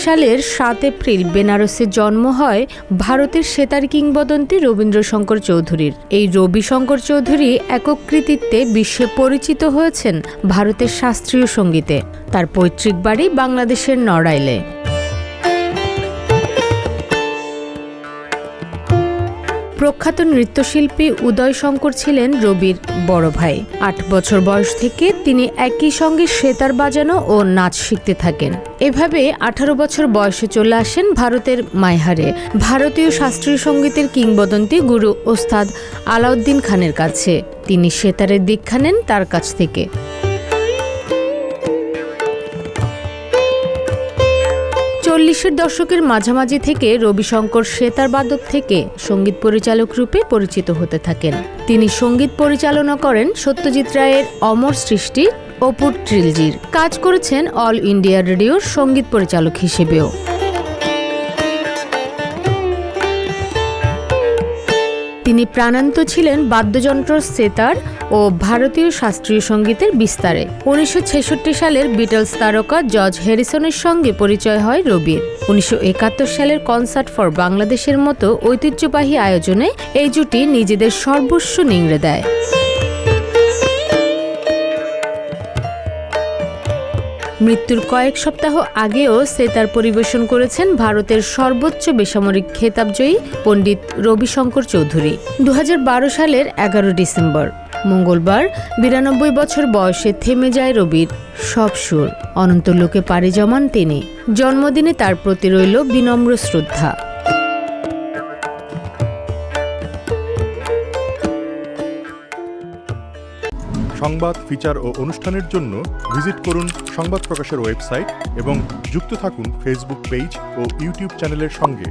সালের 7 এপ্রিল বেনারসে জন্ম হয় ভারতের সেতার কিংবদন্তি রবীন্দ্রশঙ্কর চৌধুরীর। এই রবিশঙ্কর চৌধুরী একক কৃতিত্বে বিশ্বে পরিচিত হয়েছেন ভারতের শাস্ত্রীয় সঙ্গীতে। তার পৈতৃক বাড়ি বাংলাদেশের নড়াইলে। প্রখ্যাত নৃত্যশিল্পী উদয় শঙ্কর ছিলেন রবির বড় ভাই। 8 বছর বয়স থেকে তিনি একই সঙ্গে সেতার বাজানো ও নাচ শিখতে থাকেন। এভাবে 18 বছর বয়সে চলে আসেন ভারতের মাইহারে ভারতীয় শাস্ত্রীয় সঙ্গীতের কিংবদন্তি গুরু ওস্তাদ আলাউদ্দিন খানের কাছে। তিনি সেতারের দীক্ষা নেন তার কাছ থেকে। 40-এর দশকের মাঝামাঝি থেকে রবিশঙ্কর সেতার বাদক থেকে সঙ্গীত পরিচালক রূপে পরিচিত হতে থাকেন। তিনি সঙ্গীত পরিচালনা করেন সত্যজিৎ রায়ের অমর সৃষ্টি, অপুর ট্রিলজির। কাজ করেছেন অল ইন্ডিয়া রেডিওর সঙ্গীত পরিচালক হিসেবেও। তিনি প্রাণান্ত ছিলেন বাদ্যযন্ত্র সেতার ও ভারতীয় শাস্ত্রীয় সঙ্গীতের বিস্তারে। 1966 সালের বিটলস তারকা জর্জ হ্যারিসনের সঙ্গে পরিচয় হয় রবির। 1971 সালের কনসার্ট ফর বাংলাদেশের মতো ঐতিহ্যবাহী আয়োজনে এই জুটি নিজেদের সর্বস্ব নিংড়ে দেয়। মৃত্যুর কয়েক সপ্তাহ আগেও সেতার পরিবেশন করেছেন ভারতের সর্বোচ্চ বেসামরিক খেতাবজয়ী পণ্ডিত রবিশঙ্কর চৌধুরী। 2012 সালের 11 ডিসেম্বর মঙ্গলবার 92 বছর বয়সে থেমে যায় রবির সব সুর। অনন্ত লোকে পাড়ি জমান তিনি। জন্মদিনে তার প্রতি রইল বিনম্র শ্রদ্ধা। সংবাদ, ফিচার ও অনুষ্ঠানের জন্য ভিজিট করুন সংবাদ প্রকাশের ওয়েবসাইট এবং যুক্ত থাকুন ফেসবুক পেজ ও ইউটিউব চ্যানেলের সঙ্গে।